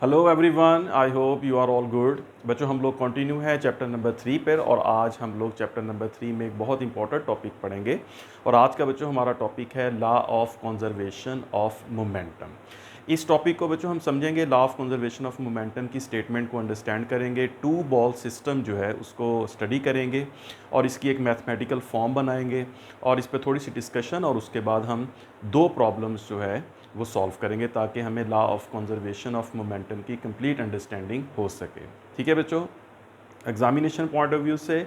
Hello everyone, I hope you are all good. बच्चों, हम लोग कंटिन्यू है चैप्टर नंबर 3 पर और आज हम लोग चैप्टर नंबर 3 में एक बहुत इंपॉर्टेंट टॉपिक पढ़ेंगे। और आज का बच्चों हमारा टॉपिक है law of conservation of momentum. इस टॉपिक को बच्चों हम समझेंगे, law of conservation of momentum की स्टेटमेंट को अंडरस्टैंड करेंगे, टू बॉल सिस्टम जो है उसको स्टडी करेंगे और इसकी एक मैथमेटिकल फॉर्म बनाएंगे और इस पर थोड़ी सी डिस्कशन, और उसके बाद हम दो प्रॉब्लम्स जो है वो सॉल्व करेंगे ताकि हमें law of conservation of momentum की कंप्लीट अंडरस्टैंडिंग हो सके। ठीक है बच्चों, एग्जामिनेशन पॉइंट ऑफ व्यू से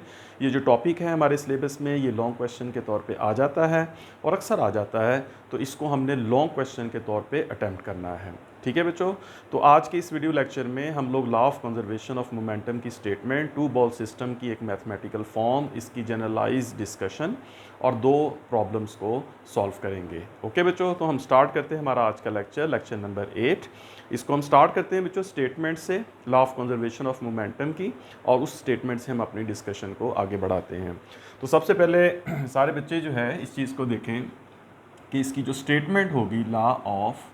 ये जो टॉपिक है हमारे सिलेबस में, ये लॉन्ग क्वेश्चन के तौर पे आ जाता है और अक्सर आ जाता है, तो इसको हमने लॉन्ग क्वेश्चन के तौर पे अटेम्प्ट करना है। ठीक है बच्चों, तो आज के इस वीडियो लेक्चर में हम लोग law of conservation of momentum की स्टेटमेंट, टू बॉल सिस्टम की एक मैथमेटिकल फॉर्म, इसकी जनरलाइज डिस्कशन और दो प्रॉब्लम्स को सॉल्व करेंगे। ओके बच्चों, तो हम स्टार्ट करते हैं हमारा आज का लेक्चर नंबर 8। इसको हम स्टार्ट करते हैं बच्चों स्टेटमेंट से, law of conservation of momentum की, और उस स्टेटमेंट से हम अपनी डिस्कशन को आगे बढ़ाते हैं। तो सबसे पहले सारे बच्चे जो है इस चीज़ को देखें कि इसकी जो स्टेटमेंट होगी law of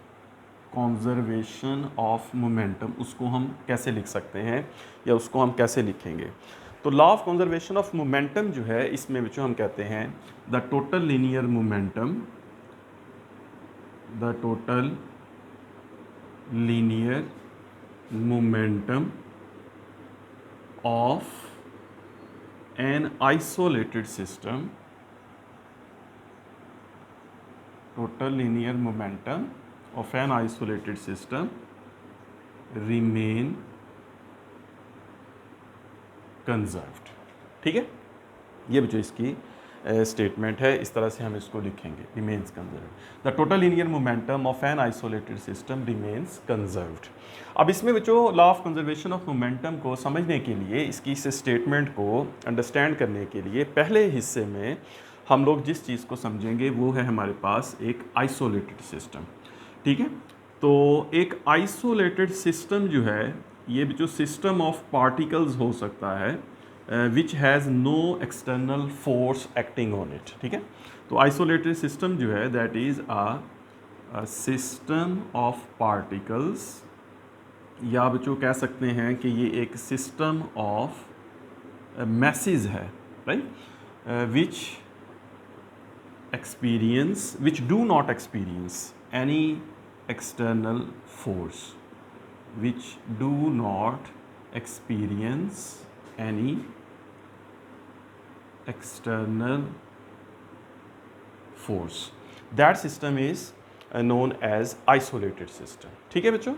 conservation of momentum, उसको हम कैसे लिख सकते हैं या उसको हम कैसे लिखेंगे। तो law of conservation of momentum जो है, इसमें बच्चों हम कहते हैं the total linear momentum, the total linear momentum of an isolated system, total linear momentum of an isolated system remain conserved। ठीक है, ये बच्चों इसकी स्टेटमेंट है, इस तरह से हम इसको लिखेंगे, remains conserved. The total linear momentum of an isolated system remains conserved. अब इसमें बच्चों law of conservation of momentum को समझने के लिए, इसकी इस स्टेटमेंट को अंडरस्टैंड करने के लिए, पहले हिस्से में हम लोग जिस चीज़ को समझेंगे वो है हमारे पास एक आइसोलेटेड सिस्टम। ठीक है, तो एक आइसोलेटेड सिस्टम जो है, ये जो सिस्टम ऑफ पार्टिकल्स हो सकता है which has no external force acting on it. ठीक है, तो आइसोलेटेड सिस्टम जो है that is a system of particles, या बच्चों कह सकते हैं कि ये एक सिस्टम ऑफ मैसेज है, right, which do not experience any external force, which do not experience any external force, that system is known as isolated system। ठीक है बच्चों,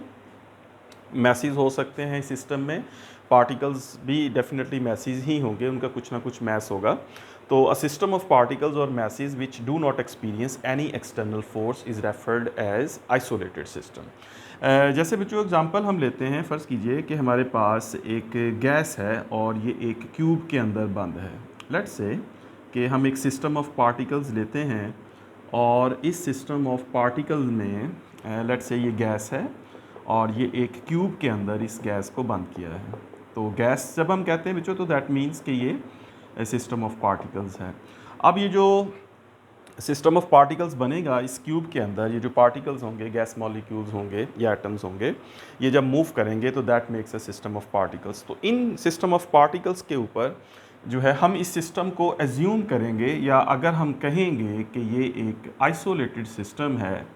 मैसेज हो सकते हैं इस सिस्टम में, पार्टिकल्स भी डेफिनेटली मैसेज ही होंगे, उनका कुछ ना कुछ मैस होगा। तो अ सिस्टम ऑफ पार्टिकल्स और masses which do not experience any external force is referred as isolated system. जैसे बच्चों एग्जांपल हम लेते हैं, फ़र्ज़ कीजिए कि हमारे पास एक गैस है और ये एक क्यूब के अंदर बंद है। लेट्स से कि हम एक सिस्टम ऑफ पार्टिकल्स लेते हैं और इस सिस्टम ऑफ पार्टिकल्स में लेट्स से ये गैस है और ये एक क्यूब के अंदर इस गैस को बंद किया है। तो गैस जब हम कहते हैं बच्चों, तो दैट मीन्स कि ये सिस्टम ऑफ पार्टिकल्स है। अब ये जो सिस्टम ऑफ पार्टिकल्स बनेगा इस क्यूब के अंदर, ये जो पार्टिकल्स होंगे, गैस मॉलिक्यूल्स होंगे या एटम्स होंगे, ये जब मूव करेंगे तो that makes a system of particles. तो इन सिस्टम ऑफ पार्टिकल्स के ऊपर जो है हम इस सिस्टम को एज्यूम करेंगे, या अगर हम कहेंगे कि ये एक आइसोलेटेड सिस्टम है,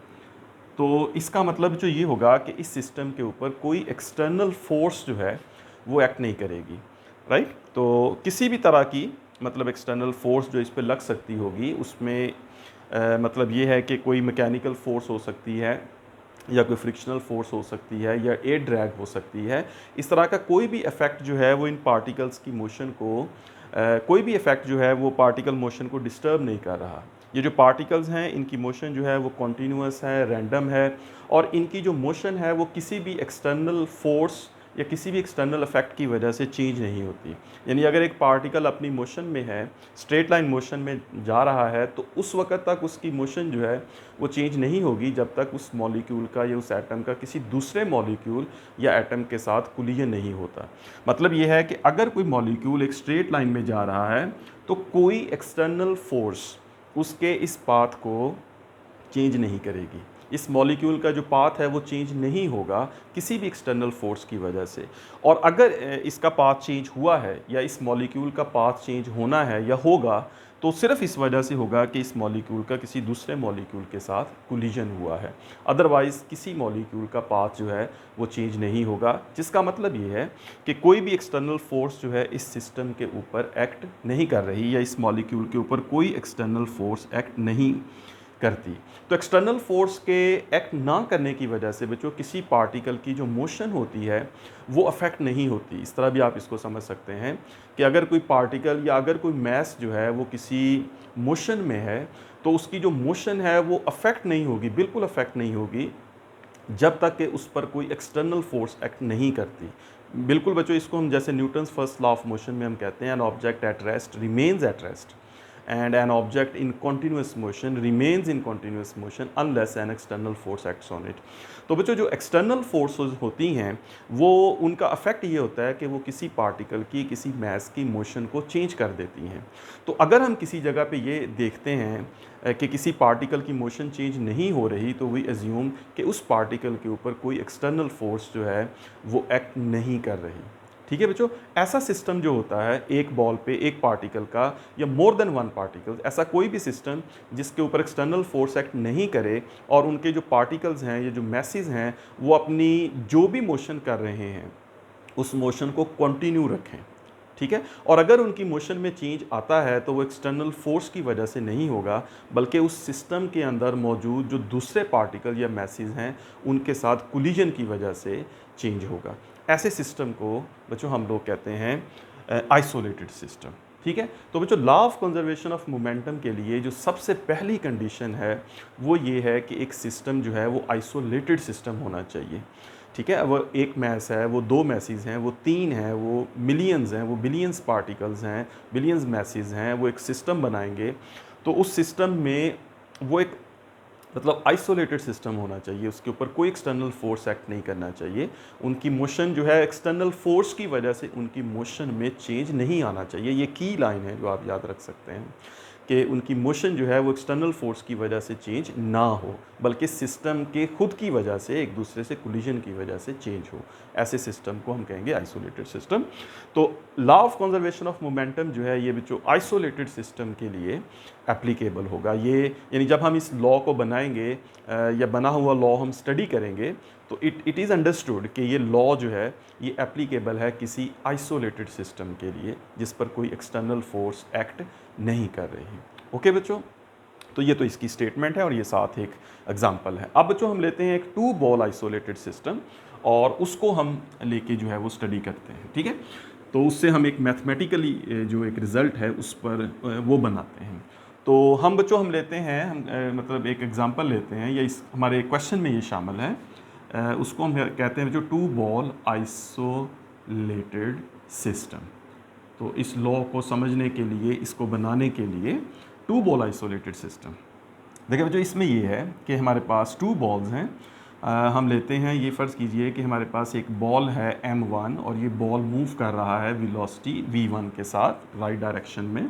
तो इसका मतलब जो ये होगा कि इस सिस्टम के ऊपर कोई एक्सटर्नल फोर्स जो है वो एक्ट नहीं करेगी, राइट। तो किसी भी तरह की मतलब एक्सटर्नल फोर्स जो इस पर लग सकती होगी, उसमें मतलब ये है कि कोई मैकेनिकल फोर्स हो सकती है, या कोई फ्रिक्शनल फोर्स हो सकती है, या एयर ड्रैग हो सकती है। इस तरह का कोई भी इफ़ेक्ट जो है वो इन पार्टिकल्स की मोशन को कोई भी इफ़ेक्ट जो है वो पार्टिकल मोशन को डिस्टर्ब नहीं कर रहा। ये जो पार्टिकल्स हैं इनकी मोशन जो है वो कॉन्टीन्यूअस है, रैंडम है, और इनकी जो मोशन है वो किसी भी एक्सटर्नल फोर्स या किसी भी एक्सटर्नल इफेक्ट की वजह से चेंज नहीं होती। यानी अगर एक पार्टिकल अपनी मोशन में है, स्ट्रेट लाइन मोशन में जा रहा है, तो उस वक्त तक उसकी मोशन जो है वो चेंज नहीं होगी जब तक उस मॉलिक्यूल का या उस एटम का किसी दूसरे मॉलिक्यूल या एटम के साथ कोलिजन नहीं होता। मतलब ये है कि अगर कोई मॉलिक्यूल एक स्ट्रेट लाइन में जा रहा है तो कोई एक्सटर्नल फोर्स उसके इस पाथ को चेंज नहीं करेगी। इस मॉलिक्यूल का जो पाथ है वो चेंज नहीं होगा किसी भी एक्सटर्नल फोर्स की वजह से। और अगर इसका पाथ चेंज हुआ है या इस मॉलिक्यूल का पाथ चेंज होना है या होगा, तो सिर्फ इस वजह से होगा कि इस मॉलिक्यूल का किसी दूसरे मॉलिक्यूल के साथ कोलिजन हुआ है। अदरवाइज़ किसी मॉलिक्यूल का पाथ जो है वो चेंज नहीं होगा, जिसका मतलब ये है कि कोई भी एक्सटर्नल फोर्स जो है इस सिस्टम के ऊपर एक्ट नहीं कर रही, या इस मॉलिक्यूल के ऊपर कोई एक्सटर्नल फोर्स एक्ट नहीं करती। तो एक्सटर्नल फोर्स के एक्ट ना करने की वजह से बच्चों किसी पार्टिकल की जो मोशन होती है वो अफेक्ट नहीं होती। इस तरह भी आप इसको समझ सकते हैं कि अगर कोई पार्टिकल या अगर कोई मैस जो है वो किसी मोशन में है, तो उसकी जो मोशन है वो अफेक्ट नहीं होगी, बिल्कुल अफेक्ट नहीं होगी, जब तक कि उस पर कोई एक्सटर्नल फोर्स एक्ट नहीं करती। बिल्कुल बच्चों, इसको हम जैसे Newton's first law of motion में हम कहते हैं, an object at rest remains at rest and an object in continuous motion remains in continuous motion unless an external force acts on it। तो बच्चों जो एक्सटर्नल फोर्सेस होती हैं वो उनका अफेक्ट ये होता है कि वो किसी पार्टिकल की, किसी मैस की मोशन को चेंज कर देती हैं। तो अगर हम किसी जगह पे ये देखते हैं कि किसी पार्टिकल की मोशन चेंज नहीं हो रही, तो वी एज्यूम कि उस पार्टिकल के ऊपर कोई एक्सटर्नल फोर्स जो है वो एक्ट नहीं कर रही। ठीक है बच्चों, ऐसा सिस्टम जो होता है एक बॉल पे एक पार्टिकल का या मोर देन वन पार्टिकल, ऐसा कोई भी सिस्टम जिसके ऊपर एक्सटर्नल फोर्स एक्ट नहीं करे और उनके जो पार्टिकल्स हैं या जो मैसेज हैं वो अपनी जो भी मोशन कर रहे हैं उस मोशन को कंटिन्यू रखें। ठीक है, और अगर उनकी मोशन में चेंज आता है तो वो एक्सटर्नल फोर्स की वजह से नहीं होगा, बल्कि उस सिस्टम के अंदर मौजूद जो दूसरे पार्टिकल या मैसेज हैं उनके साथ कोलिजन की वजह से चेंज होगा। ऐसे सिस्टम को बच्चों हम लोग कहते हैं आइसोलेटेड सिस्टम। ठीक है, तो बच्चों law of conservation of momentum के लिए जो सबसे पहली कंडीशन है वो ये है कि एक सिस्टम जो है वो आइसोलेटेड सिस्टम होना चाहिए। ठीक है, वो एक मैस है, वो दो मैसेज हैं, वो तीन हैं, वो मिलियंस हैं, वो बिलियंस पार्टिकल्स हैं, बिलियंस मैसेज हैं, वो एक सिस्टम बनाएंगे। तो उस सिस्टम में वो एक मतलब आइसोलेटेड सिस्टम होना चाहिए, उसके ऊपर कोई एक्सटर्नल फोर्स एक्ट नहीं करना चाहिए। उनकी मोशन जो है एक्सटर्नल फोर्स की वजह से उनकी मोशन में चेंज नहीं आना चाहिए। ये की लाइन है जो आप याद रख सकते हैं कि उनकी मोशन जो है वो एक्सटर्नल फोर्स की वजह से चेंज ना हो, बल्कि सिस्टम के खुद की वजह से, एक दूसरे से कोलिजन की वजह से चेंज हो। ऐसे सिस्टम को हम कहेंगे आइसोलेटेड सिस्टम। तो law of conservation of momentum जो है ये बच्चों आइसोलेटेड सिस्टम के लिए एप्लीकेबल होगा। ये यानी जब हम इस लॉ को बनाएंगे या बना हुआ लॉ हम स्टडी करेंगे तो इट इज़ अंडरस्टूड कि ये लॉ जो है ये एप्लीकेबल है किसी आइसोलेटेड सिस्टम के लिए जिस पर कोई एक्सटर्नल फोर्स एक्ट नहीं कर रही। ओके बच्चों, तो ये तो इसकी स्टेटमेंट है और ये साथ एक एग्जांपल है। अब बच्चों हम लेते हैं एक टू बॉल आइसोलेटेड सिस्टम और उसको हम लेके जो है वो स्टडी करते हैं। ठीक है, तो उससे हम एक मैथमेटिकली जो एक रिज़ल्ट है उस पर वो बनाते हैं। तो हम बच्चों हम लेते हैं, हम मतलब एक एग्जांपल लेते हैं, या इस हमारे क्वेश्चन में ये शामिल है। उसको हम कहते हैं जो टू बॉल आइसोलेटेड सिस्टम। तो इस लॉ को समझने के लिए, इसको बनाने के लिए टू बॉल आइसोलेटेड सिस्टम, देखिए बच्चों इसमें ये है कि हमारे पास टू बॉल्स हैं। हम लेते हैं, ये फ़र्ज़ कीजिए कि हमारे पास एक बॉल है m1 और ये बॉल मूव कर रहा है वेलोसिटी v1 के साथ राइट डायरेक्शन में,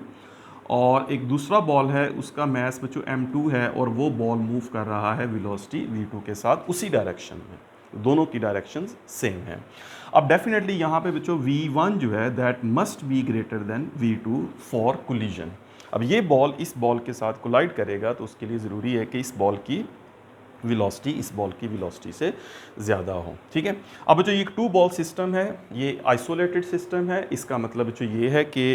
और एक दूसरा बॉल है उसका मैस बच्चों m2 है और वो बॉल मूव कर रहा है वेलोसिटी v2 के साथ उसी डायरेक्शन में। दोनों की डायरेक्शंस सेम हैं। अब डेफिनेटली यहाँ पे बच्चों v1 जो है that must be greater than v2 for collision. अब ये बॉल इस बॉल के साथ कोलाइड करेगा तो उसके लिए ज़रूरी है कि इस बॉल की वेलोसिटी इस बॉल की वेलोसिटी से ज़्यादा हो। ठीक है, अब जो ये टू बॉल सिस्टम है ये आइसोलेटेड सिस्टम है। इसका मतलब जो ये है कि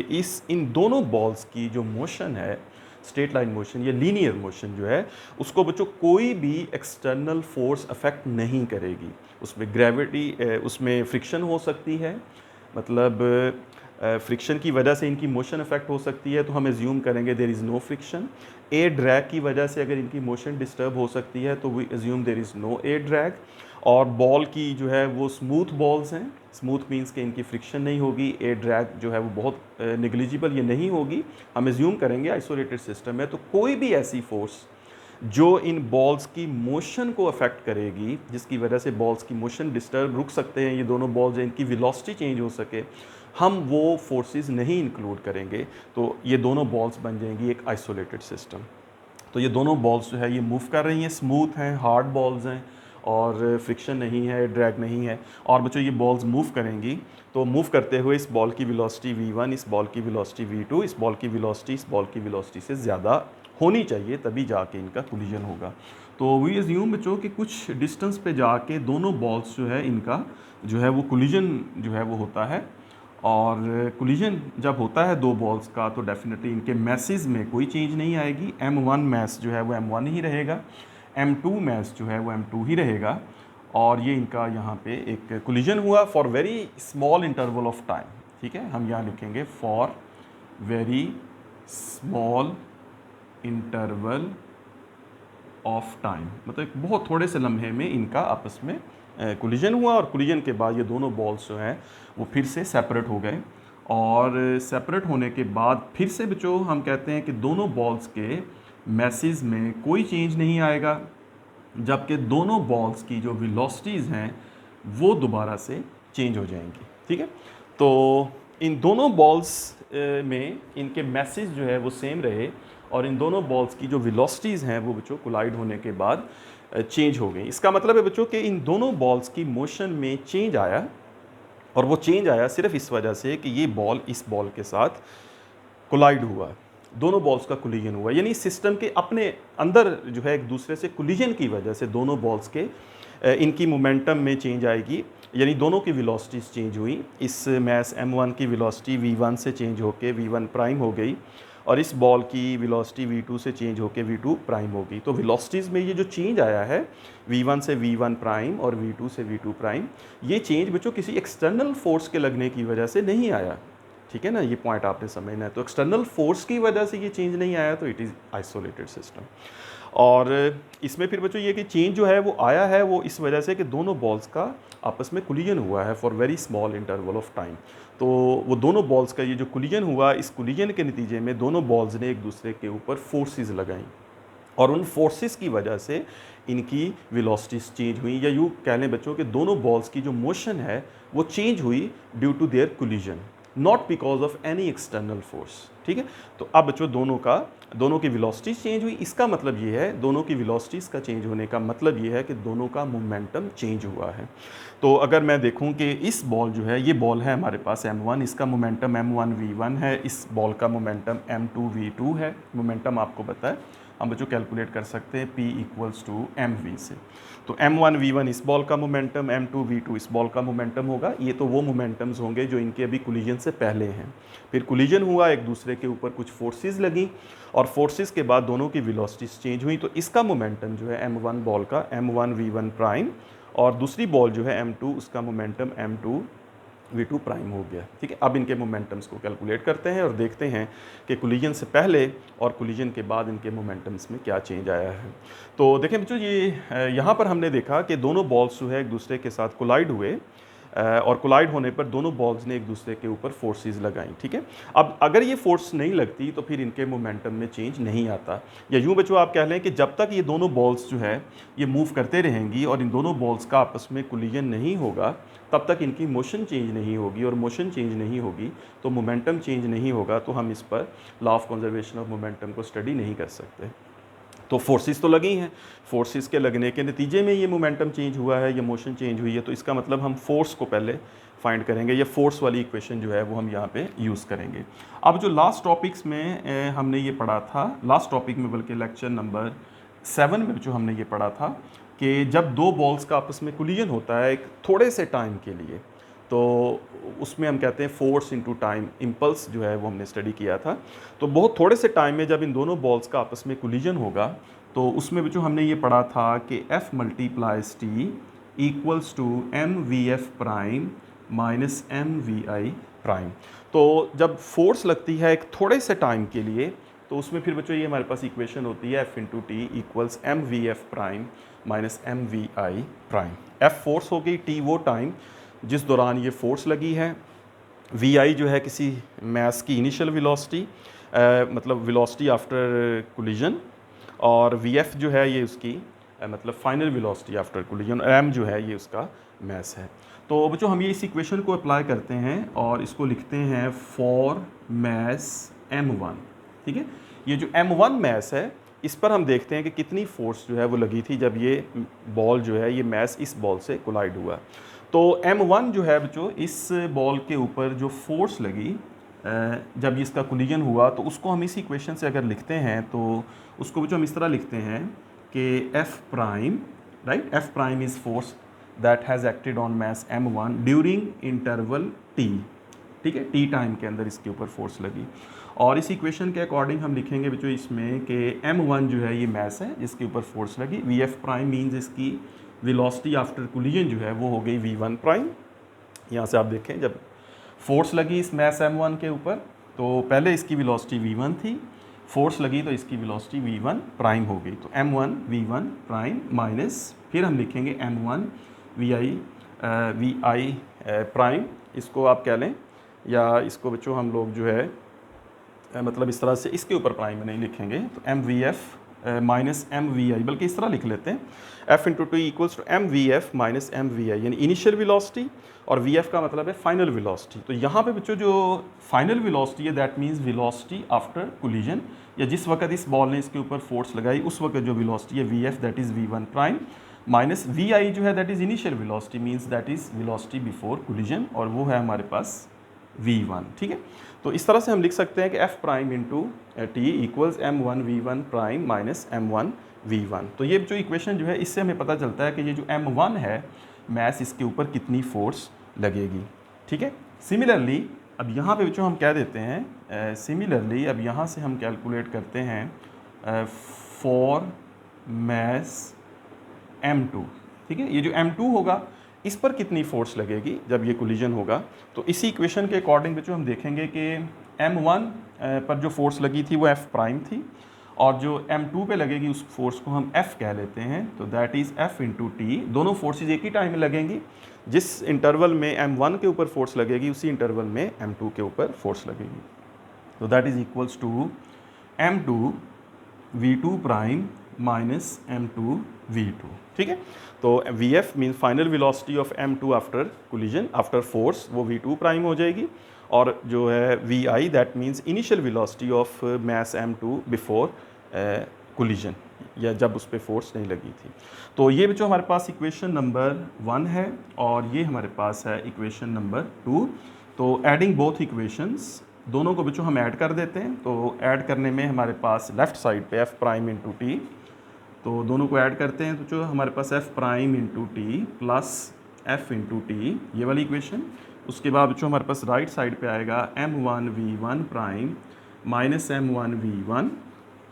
इन दोनों बॉल्स की जो मोशन है, स्ट्रेट लाइन मोशन या लीनियर मोशन जो है, उसको बच्चों कोई भी एक्सटर्नल फोर्स अफेक्ट नहीं करेगी। उसमें ग्रेविटी, उसमें फ्रिक्शन हो सकती है, मतलब फ्रिक्शन की वजह से इनकी मोशन अफेक्ट हो सकती है, तो हम एज्यूम करेंगे there is no friction. Air drag की वजह से अगर इनकी मोशन डिस्टर्ब हो सकती है तो we assume there is no air drag. और बॉल की जो है वो स्मूथ बॉल्स हैं, स्मूथ मीन्स कि इनकी फ्रिक्शन नहीं होगी, एयर ड्रैग जो है वो बहुत नेग्लिजिबल ये नहीं होगी। हम एज्यूम करेंगे आइसोलेटेड सिस्टम है तो कोई भी ऐसी फोर्स जो इन बॉल्स की मोशन को अफेक्ट करेगी, जिसकी वजह से बॉल्स की मोशन डिस्टर्ब, रुक सकते हैं ये दोनों बॉल्स, इनकी वेलोसिटी चेंज हो सके, हम वो फोर्सेस नहीं इंक्लूड करेंगे। तो ये दोनों बॉल्स बन जाएंगी एक आइसोलेटेड सिस्टम। तो ये दोनों बॉल्स जो है ये मूव कर रही हैं, स्मूथ हैं, हार्ड बॉल्स हैं और फ्रिक्शन नहीं है, ड्रैग नहीं है। और बच्चों ये बॉल्स मूव करेंगी तो मूव करते हुए इस बॉल की वेलोसिटी v1, इस बॉल की वेलोसिटी v2, इस बॉल की वेलोसिटी इस बॉल की वेलोसिटी से ज़्यादा होनी चाहिए, तभी जाके इनका कोलिजन होगा। तो वी अज्यूम बच्चों कि कुछ डिस्टेंस पे जाके दोनों बॉल्स जो है इनका जो है वो कोलिजन जो है वो होता है। और कोलिजन जब होता है दो बॉल्स का तो डेफिनेटली इनके मैसेज में कोई चेंज नहीं आएगी। m1 मैस जो है वो m1 ही रहेगा, m2 मैस जो है वो m2 ही रहेगा। और ये इनका यहाँ पे एक कोलिजन हुआ for very small interval of time. ठीक है, हम यहाँ लिखेंगे for very small interval of time, मतलब एक बहुत थोड़े से लम्हे में इनका आपस में कोलिजन हुआ। और कोलिजन के बाद ये दोनों बॉल्स जो हैं वो फिर से सेपरेट हो गए। और सेपरेट होने के बाद फिर से बच्चों हम कहते हैं कि दोनों बॉल्स के मैसेज में कोई चेंज नहीं आएगा, जबकि दोनों बॉल्स की जो वेलोसिटीज़ हैं वो दोबारा से चेंज हो जाएंगी। ठीक है, तो इन दोनों बॉल्स में इनके मैसेज जो है वो सेम रहे और इन दोनों बॉल्स की जो वेलोसिटीज़ हैं वो बच्चों कोलाइड होने के बाद चेंज हो गई। इसका मतलब है बच्चों कि इन दोनों बॉल्स की मोशन में चेंज आया, और वो चेंज आया सिर्फ इस वजह से कि ये बॉल इस बॉल के साथ कोलाइड हुआ, दोनों बॉल्स का कोलिजन हुआ। यानी सिस्टम के अपने अंदर जो है एक दूसरे से कोलिजन की वजह से दोनों बॉल्स के इनकी मोमेंटम में चेंज आएगी, यानी दोनों की वेलोसिटीज़ चेंज हुई। इस मैस m1 की वेलोसिटी v1 से चेंज होके v1 प्राइम हो गई और इस बॉल की वेलोसिटी v2 से चेंज होके v2 प्राइम हो गई। तो वेलोसिटीज़ में ये जो चेंज आया है v1 से v1 प्राइम और v2 से v2 प्राइम, ये चेंज बच्चों किसी एक्सटर्नल फोर्स के लगने की वजह से नहीं आया। ठीक है ना, ये पॉइंट आपने समझना है। तो एक्सटर्नल फोर्स की वजह से ये चेंज नहीं आया, तो इट इज़ आइसोलेटेड सिस्टम। और इसमें फिर बच्चों ये कि चेंज जो है वो आया है वो इस वजह से कि दोनों बॉल्स का आपस में कोलिजन हुआ है for very small interval of time. तो वो दोनों बॉल्स का ये जो कोलिजन हुआ, इस कोलिजन के नतीजे में दोनों बॉल्स ने एक दूसरे के ऊपर फोर्सेस लगाई और उन फोर्सेस की वजह से इनकी वेलोसिटीज चेंज हुई, या यूँ कह लें बच्चों कि दोनों बॉल्स की जो मोशन है वो चेंज हुई due to their collision, not because of any external force. ठीक है, तो अब बच्चों दोनों की वेलोसिटीज चेंज हुई। इसका मतलब ये है, दोनों की वेलोसिटीज का चेंज होने का मतलब ये है कि दोनों का मोमेंटम चेंज हुआ है। तो अगर मैं देखूं कि इस बॉल जो है, ये बॉल है हमारे पास m1, इसका मोमेंटम m1 v1 है, इस बॉल का मोमेंटम m2 v2 है। मोमेंटम आपको पता है, हम बच्चों कैलकुलेट कर सकते हैं p इक्वल्स टू mv से। तो m1 v1 इस बॉल का मोमेंटम, m2 v2 इस बॉल का मोमेंटम होगा। ये तो वो मोमेंटम्स होंगे जो इनके अभी कोलिजन से पहले हैं। फिर कोलिजन हुआ, एक दूसरे के ऊपर कुछ फोर्सेस लगी और फोर्सेस के बाद दोनों की वेलोसिटीज चेंज हुई। तो इसका मोमेंटम जो है m1 बॉल का m1 v1 प्राइम, और दूसरी बॉल जो है m2, उसका मोमेंटम m2 v2 प्राइम हो गया। ठीक है, अब इनके मोमेंटम्स को कैलकुलेट करते हैं और देखते हैं कि कोलिजन से पहले और कोलिजन के बाद इनके मोमेंटम्स में क्या चेंज आया है। तो देखें बच्चों, ये यहाँ पर हमने देखा कि दोनों बॉल्स जो है एक दूसरे के साथ कोलाइड हुए और कोलाइड होने पर दोनों बॉल्स ने एक दूसरे के ऊपर फोर्सेस लगाई। ठीक है, अब अगर ये फोर्स नहीं लगती तो फिर इनके मोमेंटम में चेंज नहीं आता, या यूँ बच्चों आप कह लें कि जब तक ये दोनों बॉल्स जो है ये मूव करते रहेंगी और इन दोनों बॉल्स का आपस में कोलिजन नहीं होगा, तब तक इनकी मोशन चेंज नहीं होगी, और मोशन चेंज नहीं होगी तो मोमेंटम चेंज नहीं होगा। तो हम इस पर law of conservation of momentum को स्टडी नहीं कर सकते। तो फोर्सेस तो लगी हैं, फोर्सेस के लगने के नतीजे में ये मोमेंटम चेंज हुआ है, ये मोशन चेंज हुई है। तो इसका मतलब हम फोर्स को पहले फाइंड करेंगे, ये फोर्स वाली इक्वेशन जो है वो हम यहाँ पे यूज़ करेंगे। अब जो लास्ट टॉपिक्स में हमने ये पढ़ा था, लास्ट टॉपिक में बल्कि लेक्चर नंबर 7 में जो हमने ये पढ़ा था कि जब दो बॉल्स का आपस में कोलिजन होता है एक थोड़े से टाइम के लिए, तो उसमें हम कहते हैं फोर्स इनटू टाइम इम्पल्स जो है वो हमने स्टडी किया था। तो बहुत थोड़े से टाइम में जब इन दोनों बॉल्स का आपस में कोलिजन होगा, तो उसमें बच्चों हमने ये पढ़ा था कि F multiplies T equals to mvf prime minus mvi prime. तो जब फोर्स लगती है एक थोड़े से टाइम के लिए, तो उसमें फिर बच्चों ये हमारे पास इक्वेशन होती है F into T equals mvf prime minus mvi prime. F force हो गई, T वो टाइम जिस दौरान ये फोर्स लगी है, vi जो है किसी मास की इनिशियल वेलोसिटी, मतलब वेलोसिटी आफ्टर कोलिजन, और vf जो है ये उसकी मतलब final velocity after collision, m जो है ये उसका मास है। तो बच्चों हम ये इस इक्वेशन को अप्लाई करते हैं और इसको लिखते हैं फॉर मास m1। ठीक है, ये जो m1 मास है इस पर हम देखते हैं कि कितनी फोर्स जो है वो लगी थी जब ये बॉल जो है ये मैस इस बॉल से कोलाइड हुआ। तो m1 जो है बच्चों इस बॉल के ऊपर जो फोर्स लगी जब इसका कोलिजन हुआ, तो उसको हम इस इक्वेशन से अगर लिखते हैं तो उसको बच्चों हम इस तरह लिखते हैं कि f prime, right, f prime is force that has acted on mass m1 during interval t, ठीक है, t टाइम के अंदर इसके ऊपर फोर्स लगी। और इस इक्वेशन के अकॉर्डिंग हम लिखेंगे बच्चों इसमें कि m1 जो है ये मैस है जिसके ऊपर फोर्स लगी, vf प्राइम मीन्स इसकी वेलोसिटी आफ्टर कोलिजन जो है वो हो गई v1 प्राइम। यहाँ से आप देखें जब फोर्स लगी इस मैस m1 के ऊपर तो पहले इसकी वेलोसिटी v1 थी, फोर्स लगी तो इसकी वेलोसिटी v1 प्राइम हो गई। तो m1 v1 प्राइम माइनस फिर हम लिखेंगे m1 vi प्राइम, इसको आप कह लें, या इसको बच्चों हम लोग जो है मतलब इस तरह से इसके ऊपर प्राइम नहीं लिखेंगे, तो mvf माइनस mvi, बल्कि इस तरह लिख लेते हैं f into T equals to mvf minus mvi, यानी इनिशियल वेलोसिटी और vf का मतलब है फाइनल वेलोसिटी। तो यहाँ पे बच्चों जो फाइनल वेलोसिटी है that means velocity after collision, या जिस वक्त इस बॉल ने इसके ऊपर फोर्स लगाई उस वक्त जो वेलोसिटी है vf that is v1 prime minus vi जो है that is initial velocity means that is velocity before collision, और वो है हमारे पास v1, ठीक है। तो इस तरह से हम लिख सकते हैं कि f prime into T equals m1 v1 prime minus m1 v1। तो ये जो इक्वेशन जो है इससे हमें पता चलता है कि ये जो m1 है मैस इसके ऊपर कितनी फोर्स लगेगी, ठीक है। सिमिलरली अब यहाँ पे बच्चों हम क्या देते हैं, सिमिलरली अब यहाँ से हम कैलकुलेट करते हैं फॉर मैस m2, ठीक है। ये जो m2 होगा इस पर कितनी फोर्स लगेगी जब ये कोलिजन होगा, तो इसी इक्वेशन के अकॉर्डिंग बच्चों हम देखेंगे कि m1 पर जो फोर्स लगी थी वो f प्राइम थी, और जो m2 पे लगेगी उस फोर्स को हम f कह लेते हैं, तो that is f into T. दोनों फोर्सेज एक ही टाइम में लगेंगी, जिस इंटरवल में m1 के ऊपर फोर्स लगेगी उसी इंटरवल में m2 के ऊपर फोर्स लगेगी। तो that is equals to m2 v2 prime minus m2 v2, ठीक है। तो vf mean final velocity of m2 after collision after force वो v2 प्राइम हो जाएगी, और जो है vi that means initial velocity of mass m2 before collision, या जब उस पर फोर्स नहीं लगी थी। तो ये बच्चों हमारे पास इक्वेशन नंबर 1 है, और ये हमारे पास है इक्वेशन नंबर 2। तो एडिंग बोथ इक्वेशंस, दोनों को बच्चों हम ऐड कर देते हैं। तो ऐड करने में हमारे पास लेफ़्ट साइड पे f प्राइम इंटू टी, तो दोनों को ऐड करते हैं तो जो हमारे पास f prime into T plus f into T, ये वाली इक्वेशन। उसके बाद जो हमारे पास राइट साइड पे आएगा m1 v1 prime minus m1 v1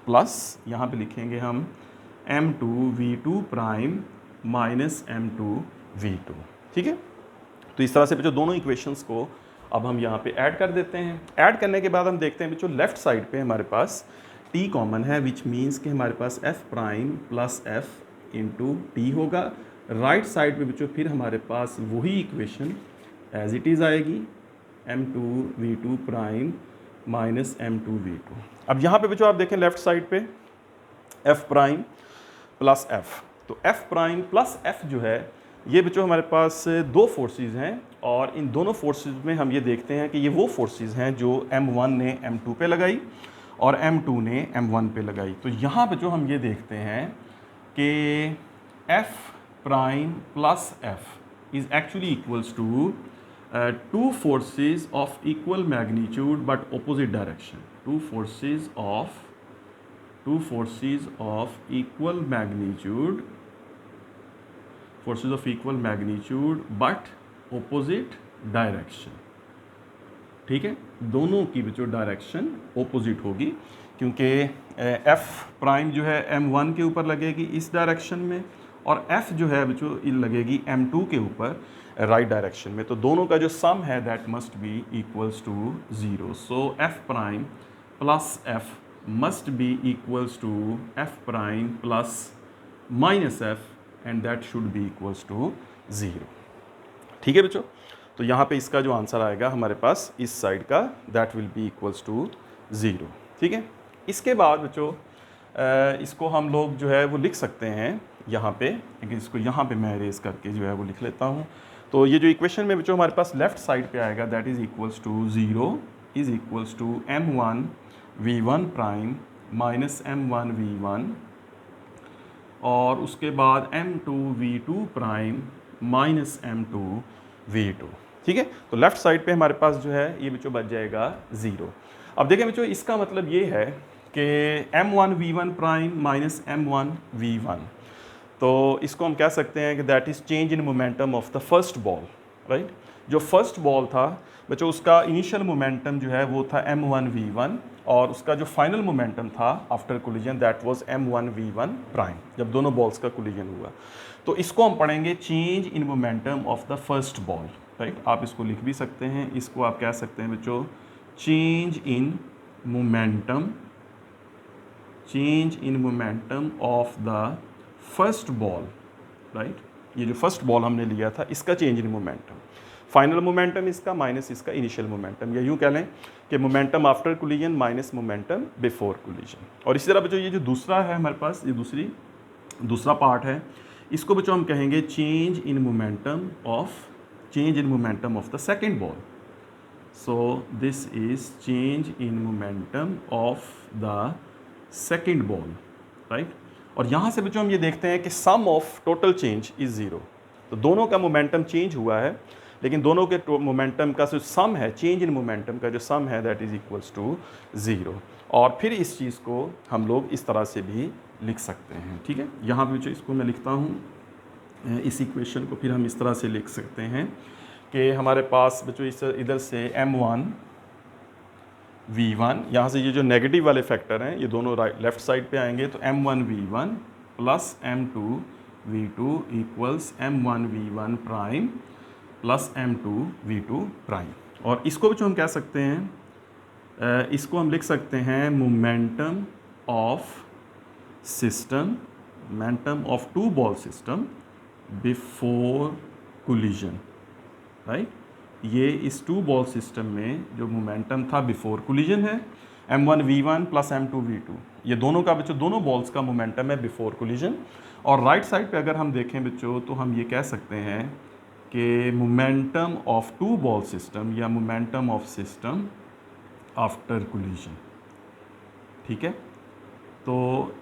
plus यहाँ पे लिखेंगे हम m2 v2 prime minus m2 v2, ठीक है। तो इस तरह से बच्चों दोनों इक्वेशंस को अब हम यहाँ पे ऐड कर देते हैं। ऐड करने के बाद हम देखते हैं बच्चों लेफ़्ट साइड पे हमारे पास t कॉमन है, विच मीन्स कि हमारे पास f prime plus f into T होगा। राइट साइड पे बच्चों फिर हमारे पास वही इक्वेशन एज इट इज़ आएगी, m2 v2 prime minus m2 v2। अब यहाँ पे बच्चों आप देखें लेफ़्ट साइड पे f प्राइम प्लस f, तो f प्राइम प्लस f जो है ये बच्चों हमारे पास दो फोर्सेस हैं, और इन दोनों फोर्सेस में हम ये देखते हैं कि ये वो फोर्सेस हैं जो m1 ने m2 पे लगाई और m2 ने m1 पे लगाई। तो यहाँ पे जो हम ये देखते हैं कि f prime plus f is actually equals to two forces of equal magnitude but opposite direction. Two forces of equal magnitude, forces of equal magnitude but opposite direction, ठीक है। दोनों की जो डायरेक्शन ऑपोजिट होगी, क्योंकि f प्राइम जो है m1 के ऊपर लगेगी इस डायरेक्शन में, और f जो है जो लगेगी m2 के ऊपर राइट डायरेक्शन में। तो दोनों का जो सम है that must be equals to 0। So f prime plus f must be equals to f prime plus minus f, and that should be equals to 0, ठीक है बच्चों। तो यहाँ पे इसका जो आंसर आएगा हमारे पास इस साइड का that will be equals to 0, ठीक है। इसके बाद बच्चों इसको हम लोग जो है वो लिख सकते हैं यहाँ पे, लेकिन इसको यहाँ पे मैं इरेज करके जो है वो लिख लेता हूँ। तो ये जो इक्वेशन में बच्चों हमारे पास लेफ्ट साइड पे आएगा that is equals to 0 is equals to m1 v1 prime minus m1v1 और उसके बाद m2v2 प्राइम माइनस m2v2। ठीक है, तो लेफ्ट साइड पे हमारे पास जो है ये बच्चों बच जाएगा 0। अब देखें बच्चों, इसका मतलब ये है कि m1v1 प्राइम माइनस m1v1, तो इसको हम कह सकते हैं कि that is change in momentum of the first ball, right. जो फर्स्ट बॉल था बच्चों, उसका इनिशियल मोमेंटम जो है वो था m1v1 और उसका जो फाइनल मोमेंटम था after collision that was m1v1 prime, जब दोनों बॉल्स का कोलिजन हुआ। तो इसको हम पढ़ेंगे change in momentum of the first ball, right. आप इसको लिख भी सकते हैं, इसको आप कह सकते हैं बच्चों change in momentum, change in momentum of the first ball, right. ये जो फर्स्ट बॉल हमने लिया था इसका change in momentum, final momentum इसका माइनस इसका इनिशियल मोमेंटम, या यूँ कह लें कि momentum after collision minus momentum before collision. और इसी तरह बच्चों ये जो दूसरा है हमारे पास, ये दूसरा पार्ट है, इसको बच्चों हम कहेंगे change in momentum of the second ball. So this is change in momentum of the second ball, right. और यहाँ से बच्चों हम ये देखते हैं कि सम ऑफ टोटल चेंज इज़ 0, तो दोनों का मोमेंटम चेंज हुआ है, लेकिन दोनों के मोमेंटम का जो सम है, चेंज इन मोमेंटम का जो सम है दैट इज़ इक्वल्स टू 0। और फिर इस चीज़ को हम लोग इस तरह से भी लिख सकते हैं, ठीक है। यहाँ पे बच्चों इसको मैं लिखता हूँ, इस इक्वेशन को फिर हम इस तरह से लिख सकते हैं कि हमारे पास बच्चों इस इधर से m1v1, यहाँ से ये जो नेगेटिव वाले फैक्टर हैं ये दोनों लेफ्ट साइड पे आएंगे, तो m1v1 plus m2v2 equals m1v1 prime plus m2v2 prime. और इसको बच्चों हम कह सकते हैं, इसको हम लिख सकते हैं momentum of system, momentum of two ball system before collision, right. ये इस टू बॉल सिस्टम में जो मोमेंटम था बिफोर कोलिजन है, m1v1 प्लस m2v2, ये दोनों का बच्चों दोनों बॉल्स का मोमेंटम है बिफोर कोलिजन। और राइट साइड पे अगर हम देखें बच्चों तो हम ये कह सकते हैं कि momentum of two ball system या momentum of system after collision, ठीक है। तो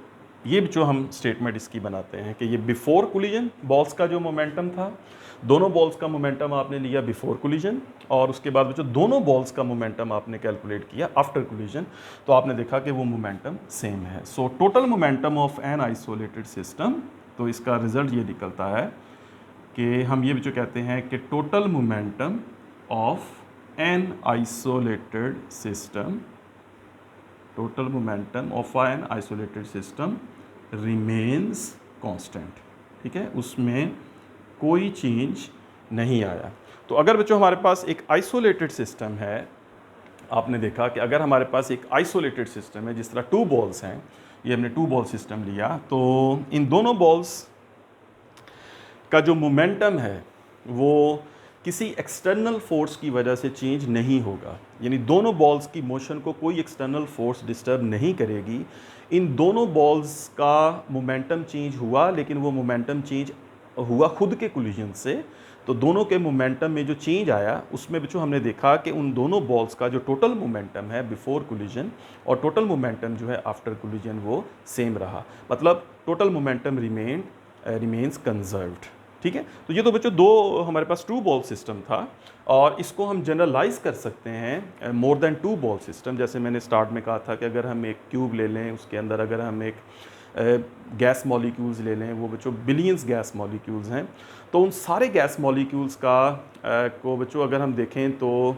ये जो हम स्टेटमेंट इसकी बनाते हैं कि ये बिफोर कोलिजन बॉल्स का जो मोमेंटम था, दोनों बॉल्स का मोमेंटम आपने लिया बिफोर कोलिजन, और उसके बाद बच्चों दोनों बॉल्स का मोमेंटम आपने कैलकुलेट किया आफ्टर कोलिजन, तो आपने देखा कि वो मोमेंटम सेम है। So total momentum of an isolated system, तो इसका रिजल्ट ये निकलता है कि हम ये बच्चों कहते हैं कि total momentum of an isolated system, total momentum of an isolated system remains constant, ठीक है, उसमें कोई चेंज नहीं आया। तो अगर बच्चों हमारे पास एक आइसोलेटेड सिस्टम है, आपने देखा कि अगर हमारे पास एक आइसोलेटेड सिस्टम है, जिस तरह टू बॉल्स हैं, ये हमने टू बॉल सिस्टम लिया, तो इन दोनों बॉल्स का जो मोमेंटम है वो किसी एक्सटर्नल फोर्स की वजह से चेंज नहीं होगा, यानी दोनों बॉल्स की मोशन को कोई एक्सटर्नल फोर्स डिस्टर्ब नहीं करेगी। इन दोनों बॉल्स का मोमेंटम चेंज हुआ, लेकिन वो मोमेंटम चेंज हुआ खुद के कोलिजन से, तो दोनों के मोमेंटम में जो चेंज आया उसमें बच्चों हमने देखा कि उन दोनों बॉल्स का जो टोटल मोमेंटम है बिफोर कोलिजन और टोटल मोमेंटम जो है आफ्टर कोलिजन वो सेम रहा, मतलब टोटल मोमेंटम रिमेन्स कंजर्व्ड, ठीक है। तो ये तो बच्चों दो हमारे पास टू बॉल सिस्टम था, और इसको हम जनरलाइज कर सकते हैं more than two ball system. जैसे मैंने स्टार्ट में कहा था कि अगर हम एक क्यूब ले लें, उसके अंदर अगर हम एक गैस मॉलिक्यूल्स ले लें, वो बच्चों बिलियंस गैस मॉलिक्यूल्स हैं, तो उन सारे गैस मॉलिक्यूल्स को बच्चों अगर हम देखें तो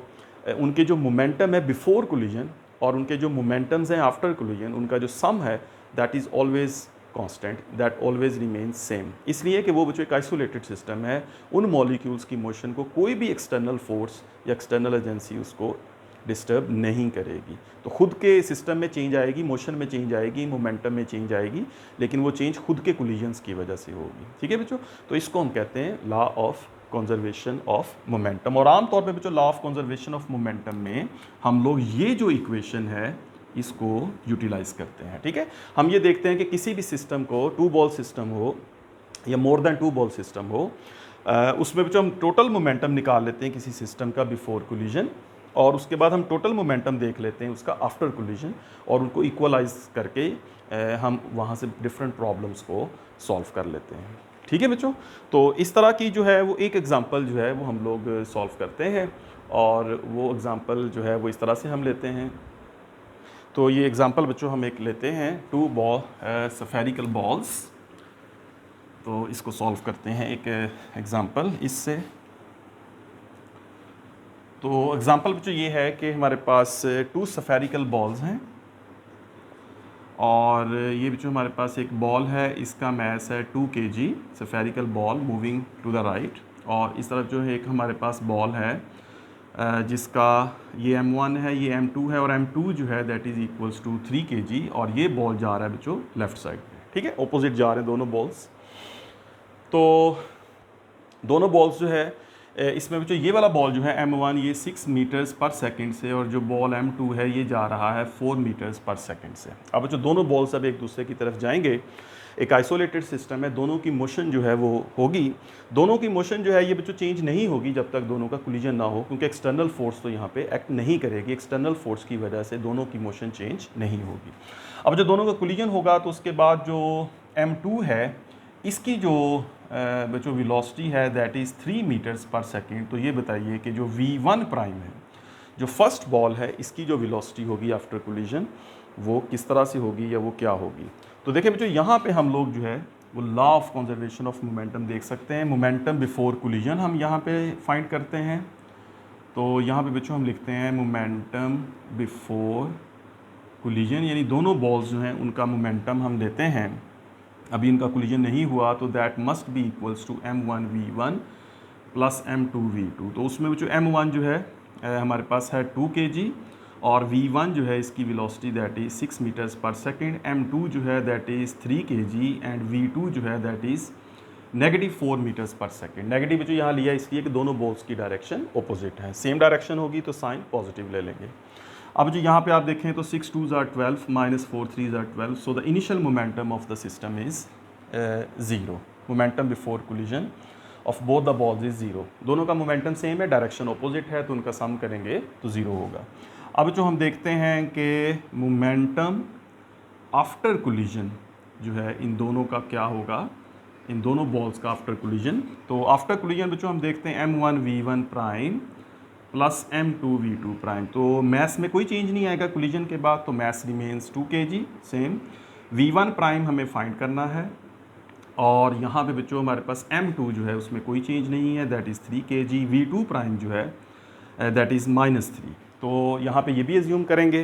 उनके जो मोमेंटम है बिफोर कोलिजन और उनके जो मोमेंटम्स हैं आफ्टर कोलिजन, उनका जो सम है that is always constant, that always remains same, इसलिए कि वो बच्चों एक आइसोलेटेड सिस्टम है, उन मॉलिक्यूल्स की मोशन को कोई भी एक्सटर्नल फोर्स या एक्सटर्नल एजेंसी उसको डिस्टर्ब नहीं करेगी। तो खुद के सिस्टम में चेंज आएगी, मोशन में चेंज आएगी, मोमेंटम में चेंज आएगी, लेकिन वो चेंज खुद के कोलिजन्स की वजह से होगी, ठीक है बच्चों। तो इसको हम कहते हैं law of conservation of momentum. और आमतौर पे बच्चों law of conservation of momentum में हम लोग ये जो इक्वेशन है इसको यूटिलाइज करते हैं, ठीक है। हम ये देखते हैं कि किसी भी सिस्टम को, टू बॉल सिस्टम हो या more than two ball system हो, उसमें बच्चों हम टोटल मोमेंटम निकाल लेते हैं किसी सिस्टम का बिफोर कोलिजन, और उसके बाद हम टोटल मोमेंटम देख लेते हैं उसका आफ्टर कोलिजन, और उनको इक्वलाइज करके हम वहाँ से डिफरेंट प्रॉब्लम्स को सॉल्व कर लेते हैं। ठीक है बच्चों, तो इस तरह की जो है वो एक एग्जांपल जो है वो हम लोग सॉल्व करते हैं, और वो एग्जांपल जो है वो इस तरह से हम लेते हैं। तो ये एग्जांपल बच्चों हम एक लेते हैं, 2 बॉल स्फेरिकल बॉल्स। तो इसको सॉल्व करते हैं एक एग्जांपल इससे। तो एग्जांपल बच्चों ये है कि हमारे पास 2 स्फेरिकल बॉल्स हैं, और ये बच्चों हमारे पास एक बॉल है, इसका मैस है 2 kg, spherical ball moving to the right. और इस तरफ जो है एक हमारे पास बॉल है जिसका ये M1 है, ये M2 है, और M2 जो है that is equals to 3 kg, और ये बॉल जा रहा है बच्चों लेफ़्ट साइड पे। ठीक है, ऑपोजिट जा रहे हैं दोनों बॉल्स। तो दोनों बॉल्स जो है इसमें बच्चों ये वाला बॉल जो है M1 ये 6 मीटर्स पर सेकंड से, और जो बॉल M2 है ये जा रहा है 4 मीटर्स पर सेकंड से। अब बच्चों दोनों बॉल्स अब एक दूसरे की तरफ जाएंगे, एक आइसोलेटेड सिस्टम है, दोनों की मोशन जो है वो होगी। दोनों की मोशन जो है ये बच्चों चेंज नहीं होगी जब तक दोनों का कोलिजन ना हो, क्योंकि एक्सटर्नल फोर्स तो यहाँ पे एक्ट नहीं करेगी, एक्सटर्नल फोर्स की वजह से दोनों की मोशन चेंज नहीं होगी। अब जो दोनों का कोलिजन होगा तो उसके बाद जो M2 है इसकी जो वेलोसिटी है that is 3 metres per second. तो ये बताइए कि जो V1 प्राइम है, जो फर्स्ट बॉल है, इसकी जो वेलोसिटी होगी आफ्टर कोलिजन वो किस तरह से होगी या वो क्या होगी। तो देखिए बच्चों यहाँ पे हम लोग जो है वो law of conservation of momentum देख सकते हैं। मोमेंटम बिफोर कोलिजन हम यहाँ पे फाइंड करते हैं। तो यहाँ पे बच्चों हम लिखते हैं मोमेंटम बिफोर कोलिजन, यानी दोनों बॉल्स जो हैं उनका मोमेंटम हम लेते हैं, अभी इनका कोलिजन नहीं हुआ, तो that must be equals to M1 V1 plus M2 V2। तो उसमें जो M1 जो है हमारे पास है 2 kg, और V1 जो है इसकी velocity that is 6 metres per second, M2 जो है that is 3 kg, and V2 जो है that is -4 metres per second. Negative जो यहाँ लिया इसलिए कि दोनों बॉल्स की डायरेक्शन अपोजिट है, सेम डायरेक्शन होगी तो साइन पॉजिटिव ले लेंगे। अब जो यहाँ पे आप देखें तो 6 2s are 12 -4 3s are 12, so the initial momentum of the system is 0। Momentum before collision of both the balls is 0। दोनों का मोमेंटम सेम है, डायरेक्शन अपोजिट है, तो उनका सम करेंगे तो 0 होगा। अब जो हम देखते हैं कि मोमेंटम आफ्टर कोलिजन जो है इन दोनों का क्या होगा, इन दोनों बॉल्स का आफ्टर कोलिजन। तो आफ्टर कोलिजन बच्चों हम देखते हैं M1 V1 prime plus M2 V2 prime. तो मैस में कोई चेंज नहीं आएगा कोलिजन के बाद, तो mass remains 2 kg same. V1 prime हमें फाइंड करना है, और यहाँ पे बच्चों हमारे पास M2 जो है उसमें कोई चेंज नहीं है, that is 3 kg। V2 prime जो है दैट इज़ -3। तो यहाँ पे ये भी एज्यूम करेंगे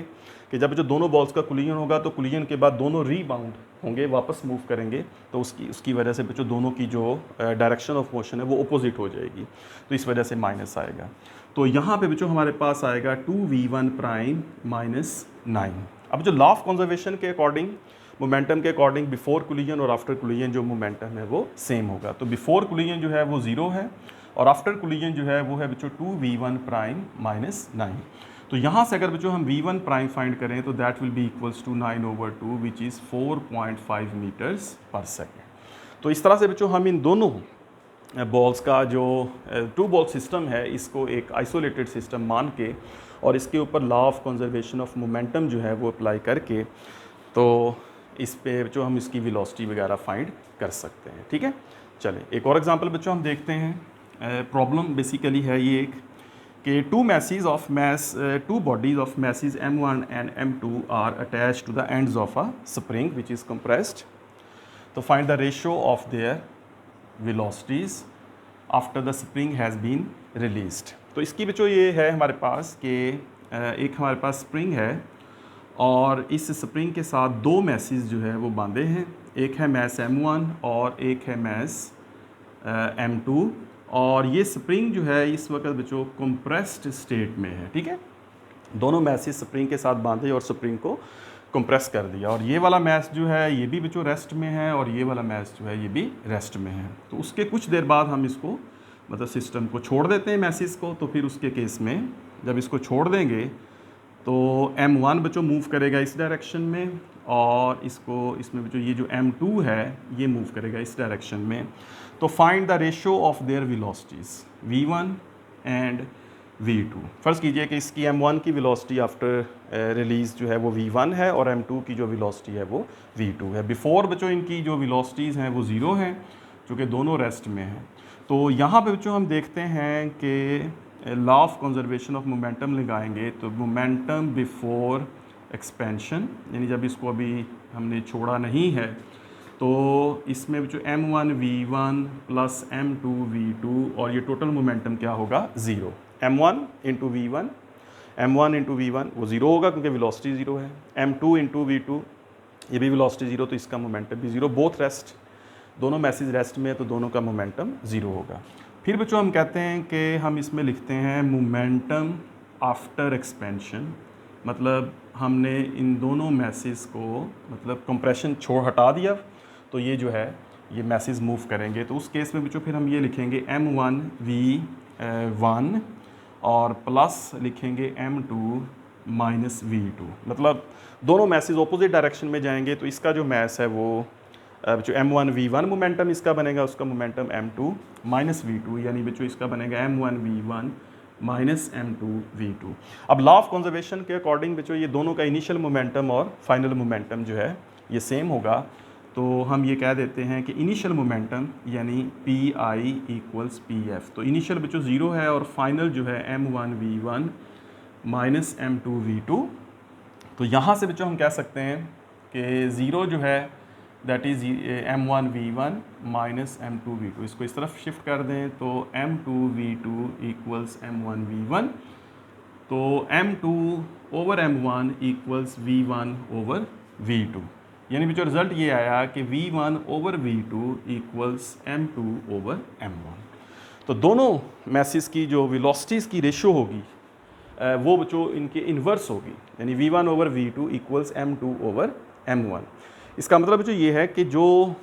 कि जब जो दोनों बॉल्स का कोलिजन होगा तो कोलिजन के बाद दोनों रीबाउंड होंगे, वापस मूव करेंगे, तो उसकी वजह से बच्चों दोनों की जो डायरेक्शन ऑफ मोशन है वो अपोजिट हो जाएगी, तो इस वजह से माइनस आएगा। तो यहाँ पे बच्चों हमारे पास आएगा 2V1 प्राइम -9। अब जो लॉ ऑफ कंजर्वेशन के अकॉर्डिंग, मोमेंटम के अकॉर्डिंग बिफोर कोलिजन और आफ्टर कोलिजन जो मोमेंटम है वो सेम होगा। तो बिफोर कोलिजन जो है वो 0 है, और आफ्टर कोलिजन जो है वो है बच्चों 2V1 प्राइम -9। तो यहाँ से अगर बच्चों हम V1 प्राइम फाइंड करें तो that will be equals to 9/2 which is 4.5 metres per second. तो इस तरह से बच्चों हम इन दोनों बॉल्स का जो 2 बॉल सिस्टम है इसको एक आइसोलेटेड सिस्टम मान के, और इसके ऊपर law of conservation of momentum जो है वो अप्लाई करके, तो इस पे जो हम इसकी वेलोसिटी वगैरह फाइंड कर सकते हैं। ठीक है, चलें एक और एग्जांपल बच्चों हम देखते हैं। प्रॉब्लम बेसिकली है ये एक कि 2 bodies of masses M1 and M2 are attached to the ends of a spring which is compressed. तो find the ratio of their velocities after the spring has been released। तो इसकी बच्चों ये है हमारे पास कि एक हमारे पास स्प्रिंग है, और इस स्प्रिंग के साथ 2 मैसेज जो है वो बांधे हैं, एक है मैस M1 और एक है मैस M2, और ये स्प्रिंग जो है इस वक्त बच्चों कंप्रेस्ड स्टेट में है। ठीक है, दोनों मैसेज स्प्रिंग के साथ बांधे और स्प्रिंग को कंप्रेस कर दिया, और ये वाला मैस जो है ये भी बच्चों रेस्ट में है, और ये वाला मैस जो है ये भी रेस्ट में है। तो उसके कुछ देर बाद हम इसको मतलब सिस्टम को छोड़ देते हैं मैसेज को। तो फिर उसके केस में जब इसको छोड़ देंगे तो M1 बच्चों मूव करेगा इस डायरेक्शन में, और इसमें बच्चों ये जो M2 है ये मूव करेगा इस डायरेक्शन में। तो find the ratio of their velocities V1 and v2। फ़र्ज़ कीजिए कि इसकी m1 की वेलोसिटी आफ्टर रिलीज़ जो है वो v1 है और m2 की जो वेलोसिटी है वो v2 है। बिफोर बच्चों इनकी जो वेलोसिटीज़ हैं वो ज़ीरो हैं, चूँकि दोनों रेस्ट में हैं। तो यहाँ पे बच्चों हम देखते हैं कि law of conservation of momentum लगाएंगे तो मोमेंटम बिफोर एक्सपेंशन, यानी जब इसको अभी हमने छोड़ा नहीं है, तो इसमें जो m1 v1 plus m2 v2 और ये टोटल मोमेंटम क्या होगा, zero. m1 into v1, m1 into v1 वो ज़ीरो होगा क्योंकि वेलोसिटी ज़ीरो है। m2 इंटू v2 ये भी वेलोसिटी ज़ीरो, तो इसका मोमेंटम भी ज़ीरो। बोथ रेस्ट, दोनों मैसेज रेस्ट में है तो दोनों का मोमेंटम ज़ीरो होगा। फिर बच्चों हम कहते हैं कि हम इसमें लिखते हैं मोमेंटम आफ्टर एक्सपेंशन, मतलब हमने इन दोनों मैसेज को मतलब कंप्रेशन हटा दिया, तो ये जो है ये मैसेज मूव करेंगे। तो उस केस में बच्चों फिर हम ये लिखेंगे m1 v1 और प्लस लिखेंगे m2 माइनस v2, मतलब दोनों मैसेज ऑपोजिट डायरेक्शन में जाएंगे। तो इसका जो मैस है वो जो m1 v1 मोमेंटम इसका बनेगा, उसका मोमेंटम m2 माइनस v2, यानी बच्चों इसका बनेगा m1 v1 minus m2 v2। अब लॉ ऑफ कंजर्वेशन के अकॉर्डिंग बच्चों ये दोनों का इनिशियल मोमेंटम और फाइनल मोमेंटम जो है ये सेम होगा। तो हम ये कह देते हैं कि इनिशियल मोमेंटम यानी P I equals P F. तो इनिशियल बच्चों ज़ीरो है और फाइनल जो है m1 v1 minus m2 v2। तो यहाँ से बच्चों हम कह सकते हैं कि ज़ीरो जो है that is m1 v1 minus m2 v2। इसको इस तरफ शिफ्ट कर दें तो m2 v2 equals m1 v1, तो m2 over m1 equals v1 over v2, यानी बच्चों रिजल्ट ये आया कि v1 over v2 equals m2 over m1। तो दोनों मैसेज की जो वेलोसिटीज़ की रेशो होगी वो बच्चों इनके इन्वर्स होगी, यानी v1 over v2 equals m2 over m1। इसका मतलब बच्चों ये है कि जो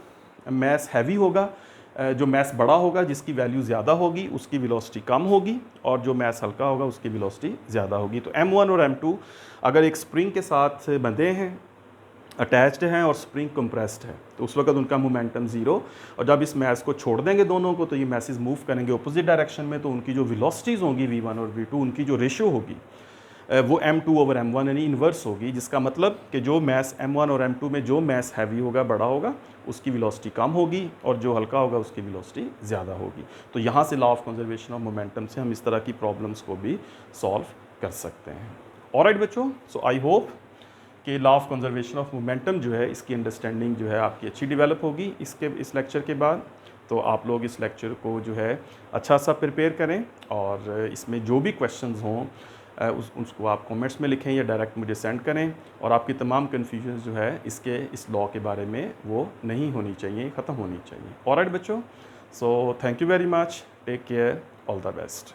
मैस हैवी होगा, जो मैस बड़ा होगा, जिसकी वैल्यू ज़्यादा होगी उसकी वेलोसिटी कम होगी, और जो मैस हल्का होगा उसकी वेलोसिटी ज़्यादा होगी। तो m1 और m2 अगर एक स्प्रिंग के साथ बंधे हैं, अटैच्ड हैं और स्प्रिंग कंप्रेस्ड है, तो उस वक्त उनका मोमेंटम ज़ीरो, और जब इस मैस को छोड़ देंगे दोनों को तो ये मैसेज मूव करेंगे ऑपोजिट डायरेक्शन में, तो उनकी जो वेलोसिटीज़ होंगी v1 और v2 उनकी जो रेशियो होगी वो m2 ओवर m1 यानी इन्वर्स होगी। जिसका मतलब कि जो मैस m1 और m2 में जो मैस हैवी होगा, बड़ा होगा, उसकी वेलोसिटी कम होगी, और जो हल्का होगा उसकी वेलोसिटी ज़्यादा होगी। तो यहाँ से law of conservation of momentum से हम इस तरह की प्रॉब्लम्स को भी सॉल्व कर सकते हैं। ऑलराइट बच्चों, सो आई होप कि law of conservation of momentum जो है इसकी अंडरस्टैंडिंग जो है आपकी अच्छी डेवलप होगी इस लेक्चर के बाद। तो आप लोग इस लेक्चर को जो है अच्छा सा प्रिपेयर करें, और इसमें जो भी क्वेश्चंस हों उसको आप कमेंट्स में लिखें या डायरेक्ट मुझे सेंड करें, और आपकी तमाम कन्फ्यूजन जो है इस लॉ के बारे में वो नहीं होनी चाहिए, ख़त्म होनी चाहिए। ऑलराइट बच्चों, so thank you very much, take care, all the best.